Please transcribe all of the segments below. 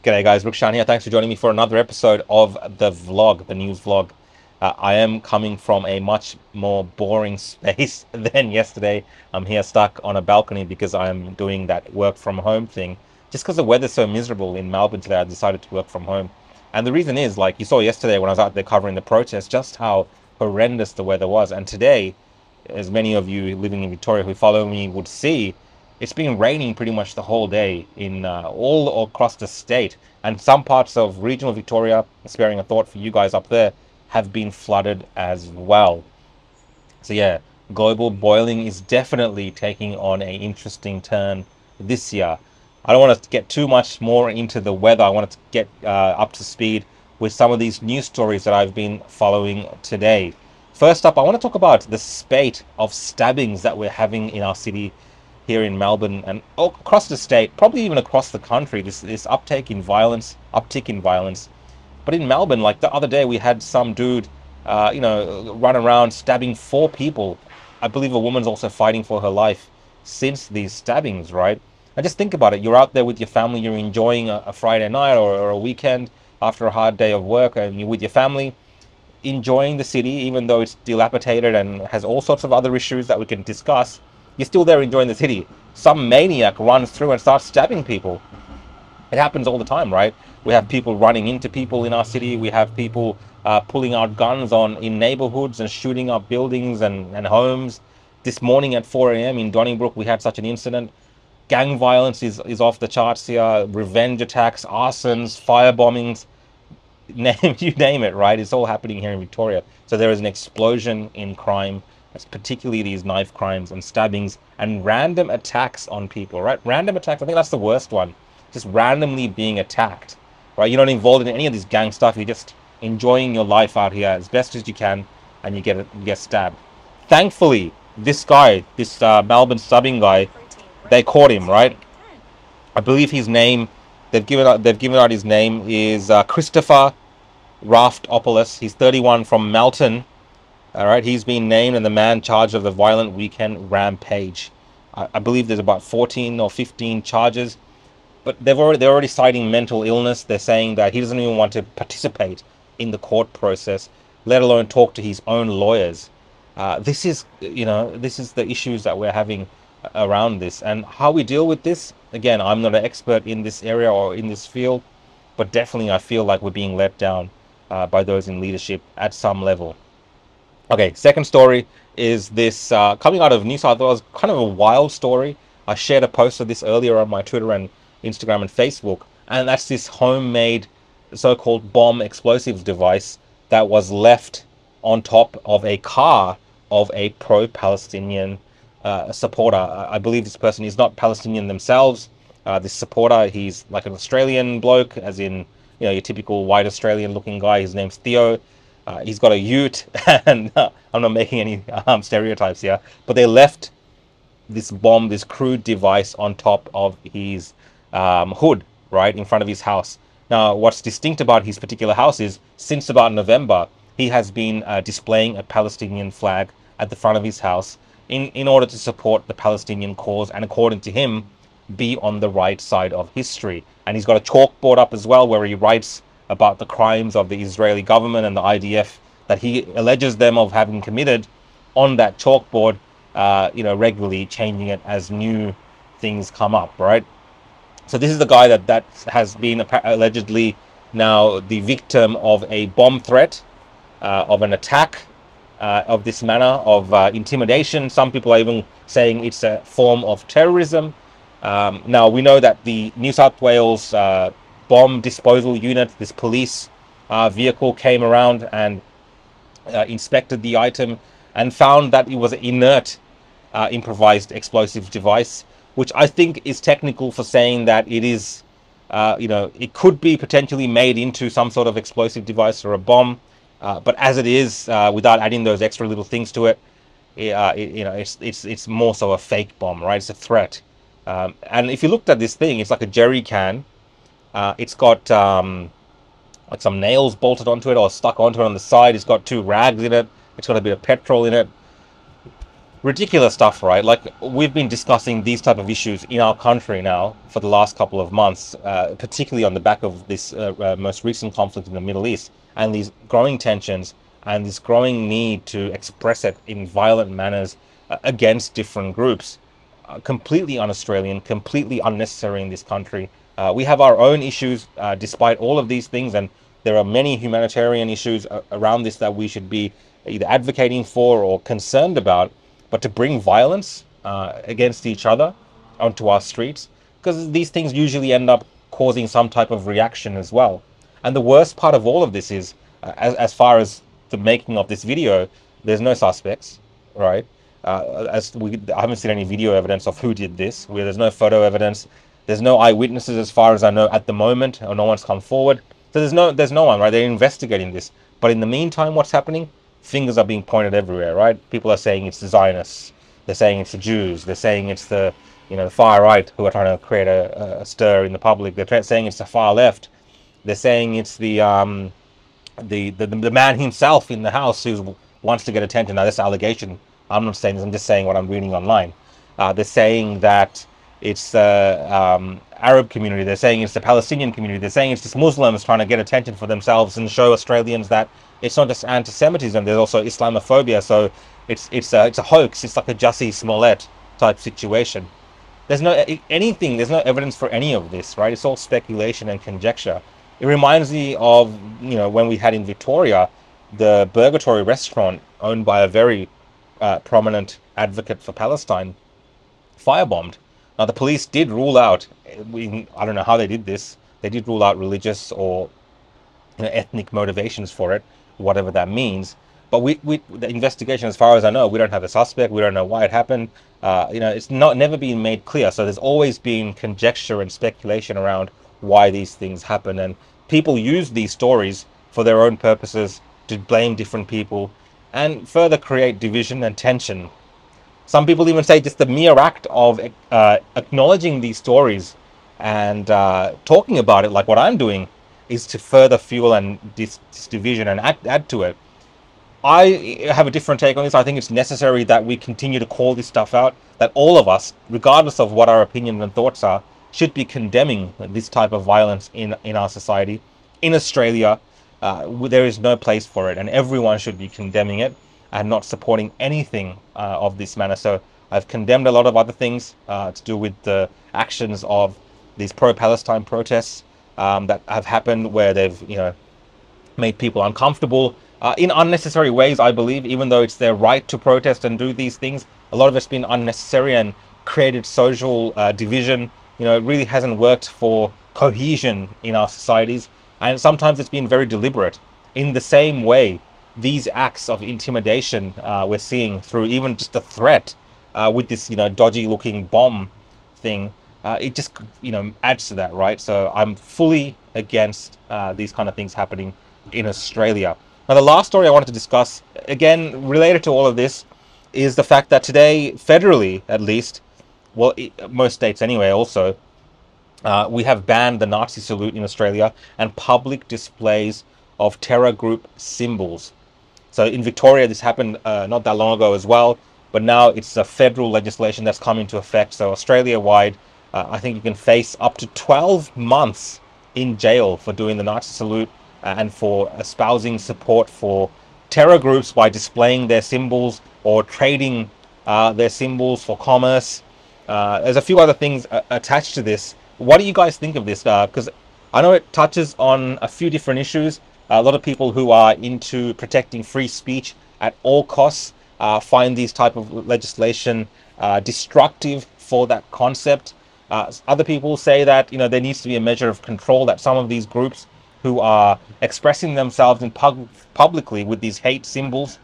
G'day guys, Rukshan here. Thanks for joining me for another episode of the vlog, the news vlog. I am coming from a much more boring space than yesterday. I'm here stuck on a balcony because I'm doing that work from home thing. Just because the weather's so miserable in Melbourne today, I decided to work from home. And the reason is, like you saw yesterday when I was out there covering the protest, just how horrendous the weather was. And today, as many of you living in Victoria who follow me would see, it's been raining pretty much the whole day in all across the state, and some parts of regional Victoria, sparing a thought for you guys up there, have been flooded as well. So yeah, global boiling is definitely taking on an interesting turn this year. I don't want to get too much more into the weather. I want to get up to speed with some of these news stories that I've been following today. First up, I want to talk about the spate of stabbings that we're having in our city here in Melbourne and across the state, probably even across the country. This uptick in violence. But in Melbourne, like the other day, we had some dude, run around stabbing 4 people. I believe a woman's also fighting for her life since these stabbings, right? And just think about it. You're out there with your family. You're enjoying a Friday night or a weekend after a hard day of work, and you're with your family, enjoying the city, even though it's dilapidated and has all sorts of other issues that we can discuss. You're still there enjoying the city. Some maniac runs through and starts stabbing people. It happens all the time, right? We have people running into people in our city. We have people pulling out guns in neighborhoods and shooting up buildings and homes. This morning at 4 a.m. in Donnybrook, we had such an incident. Gang violence is off the charts here. Revenge attacks, arsons, fire bombings, you name it, right? It's all happening here in Victoria. So there is an explosion in crime, particularly these knife crimes and stabbings and random attacks on people, right? Random attacks, I think that's the worst one. Just randomly being attacked, right? You're not involved in any of this gang stuff. You're just enjoying your life out here as best as you can, and you get stabbed. Thankfully, this guy, this Melbourne stabbing guy, they caught him, right? I believe his name, they've given out his name is Christopher Raftopoulos. He's 31 from Melton. All right, he's been named and the man charged of the violent weekend rampage. I believe there's about 14 or 15 charges, but they're already citing mental illness. They're saying that he doesn't even want to participate in the court process, let alone talk to his own lawyers. This is the issues that we're having around this, and how we deal with this. Again, I'm not an expert in this area or in this field, but definitely I feel like we're being let down by those in leadership at some level. Okay, second story is this coming out of New South Wales, kind of a wild story. I shared a post of this earlier on my Twitter and Instagram and Facebook, and that's this homemade so-called bomb explosives device that was left on top of a car of a pro-Palestinian supporter. I believe this person is not Palestinian themselves. This supporter, he's like an Australian bloke, as in, your typical white Australian looking guy. His name's Theo. He's got a ute, and I'm not making any stereotypes here, but they left this bomb, this crude device, on top of his hood, right in front of his house. Now, what's distinct about his particular house is, since about November, he has been displaying a Palestinian flag at the front of his house in order to support the Palestinian cause, and according to him, be on the right side of history. And he's got a chalkboard up as well where he writes about the crimes of the Israeli government and the IDF that he alleges them of having committed on that chalkboard, regularly changing it as new things come up, right? So this is the guy that has been allegedly now the victim of a bomb threat, of an attack of this manner, of intimidation. Some people are even saying it's a form of terrorism. Now, we know that the New South Wales bomb disposal unit, this police vehicle, came around and inspected the item and found that it was an inert improvised explosive device, which I think is technical for saying that it is, it could be potentially made into some sort of explosive device or a bomb, but as it is, without adding those extra little things to it, it's more so a fake bomb, right? It's a threat. And if you looked at this thing, it's like a jerry can. It's got like some nails bolted onto it or stuck onto it on the side. It's got 2 rags in it. It's got a bit of petrol in it. ridiculous stuff, right? Like, we've been discussing these type of issues in our country now for the last couple of months, particularly on the back of this most recent conflict in the Middle East, and these growing tensions and this growing need to express it in violent manners against different groups. Completely un-Australian, completely unnecessary in this country. We have our own issues despite all of these things, and there are many humanitarian issues around this that we should be either advocating for or concerned about. But to bring violence against each other onto our streets, because these things usually end up causing some type of reaction as well. And the worst part of all of this is, as far as the making of this video, there's no suspects, right? I haven't seen any video evidence of who did this. There's no photo evidence. There's no eyewitnesses, as far as I know, at the moment, or no one's come forward. So there's no one, right? They're investigating this. But in the meantime, what's happening? Fingers are being pointed everywhere, right? People are saying it's the Zionists. They're saying it's the Jews. They're saying it's the far right who are trying to create a stir in the public. They're saying it's the far left. They're saying it's the man himself in the house who wants to get attention. Now, this allegation, I'm not saying this, I'm just saying what I'm reading online. They're saying that it's the Arab community. They're saying it's the Palestinian community. They're saying it's just Muslims trying to get attention for themselves and show Australians that it's not just anti-Semitism. There's also Islamophobia. So it's a hoax. It's like a Jussie Smollett type situation. There's no evidence for any of this, right? It's all speculation and conjecture. It reminds me of, when we had in Victoria the Burgatory restaurant owned by a very prominent advocate for Palestine firebombed. Now, the police did rule out, I don't know how they did this, they did rule out religious or ethnic motivations for it, whatever that means. But the investigation, as far as I know, we don't have a suspect. We don't know why it happened. It's never been made clear. So there's always been conjecture and speculation around why these things happen. And people use these stories for their own purposes to blame different people and further create division and tension. Some people even say just the mere act of acknowledging these stories and talking about it, like what I'm doing, is to further fuel and this division and add to it. I have a different take on this. I think it's necessary that we continue to call this stuff out, that all of us, regardless of what our opinions and thoughts are, should be condemning this type of violence in our society. In Australia, there is no place for it, and everyone should be condemning it and not supporting anything of this manner. So I've condemned a lot of other things to do with the actions of these pro-Palestine protests that have happened, where they've made people uncomfortable in unnecessary ways, I believe, even though it's their right to protest and do these things. A lot of it's been unnecessary and created social division. It really hasn't worked for cohesion in our societies, and sometimes it's been very deliberate. In the same way, these acts of intimidation we're seeing through even just a threat with this dodgy looking bomb thing, it just adds to that, right? So I'm fully against these kind of things happening in Australia. Now, the last story I wanted to discuss, again related to all of this, is the fact that today, federally at least, well, most states anyway also, we have banned the Nazi salute in Australia and public displays of terror group symbols. So in Victoria, this happened not that long ago as well, but now it's a federal legislation that's come into effect. So Australia-wide, I think you can face up to 12 months in jail for doing the Nazi salute and for espousing support for terror groups by displaying their symbols or trading their symbols for commerce. There's a few other things attached to this. What do you guys think of this? Because I know it touches on a few different issues. A lot of people who are into protecting free speech at all costs find these type of legislation destructive for that concept. Other people say that there needs to be a measure of control, that some of these groups who are expressing themselves in publicly with these hate symbols,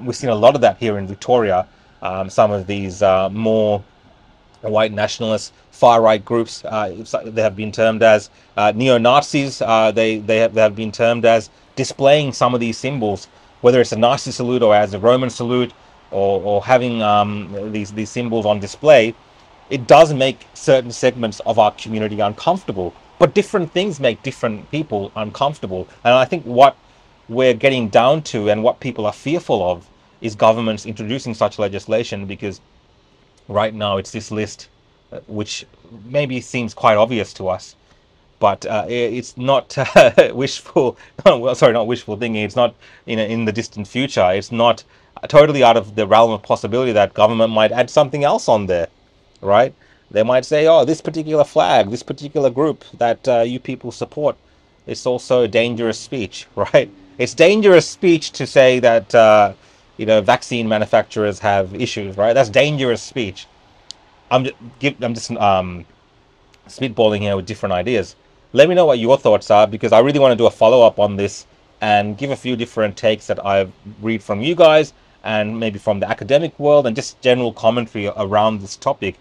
we've seen a lot of that here in Victoria. Some of these more white nationalist far-right groups, they have been termed as neo-Nazis. They have been termed as displaying some of these symbols, whether it's a Nazi salute or as a Roman salute, or having these symbols on display. It does make certain segments of our community uncomfortable, but different things make different people uncomfortable. And I think what we're getting down to and what people are fearful of is governments introducing such legislation, because right now it's this list, which maybe seems quite obvious to us, but it's not wishful. Well, sorry, not wishful thinking. It's not in the distant future. It's not totally out of the realm of possibility that government might add something else on there, right? They might say, "Oh, this particular flag, this particular group that you people support, it's also dangerous speech," right? It's dangerous speech to say that vaccine manufacturers have issues, right? That's dangerous speech. I'm just spitballing here with different ideas. Let me know what your thoughts are, because I really want to do a follow up on this and give a few different takes that I read from you guys and maybe from the academic world and just general commentary around this topic.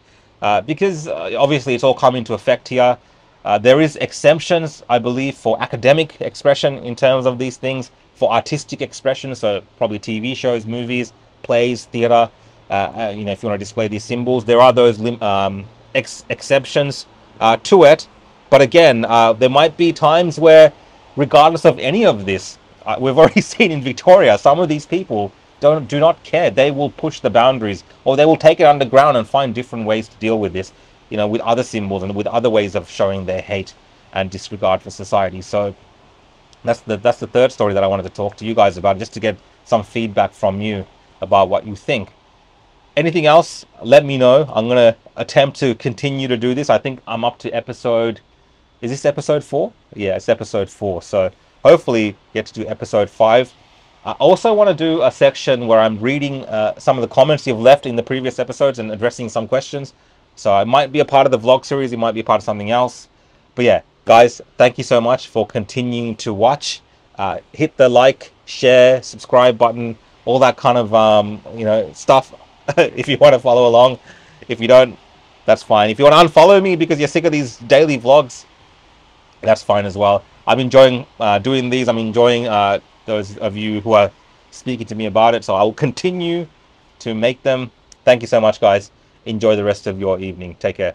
Because obviously it's all coming into effect here. There is exemptions, I believe, for academic expression in terms of these things, for artistic expression, so probably TV shows, movies, plays, theater. If you want to display these symbols, there are those exceptions to it. But again, there might be times where, regardless of any of this, we've already seen in Victoria, some of these people do not care. They will push the boundaries, or they will take it underground and find different ways to deal with this, with other symbols and with other ways of showing their hate and disregard for society. So that's the third story that I wanted to talk to you guys about, just to get some feedback from you about what you think. Anything else, let me know. I'm going to attempt to continue to do this. I think I'm up to episode... Is this episode 4? Yeah, it's episode 4. So hopefully get to do episode 5. I also want to do a section where I'm reading some of the comments you've left in the previous episodes and addressing some questions. So it might be a part of the vlog series. It might be a part of something else. But yeah, guys, thank you so much for continuing to watch. Hit the like, share, subscribe button, all that kind of stuff. If you want to follow along. If you don't, that's fine. If you want to unfollow me because you're sick of these daily vlogs, that's fine as well. I'm enjoying doing these. I'm enjoying those of you who are speaking to me about it, so I will continue to make them. Thank you so much, guys. Enjoy the rest of your evening. Take care.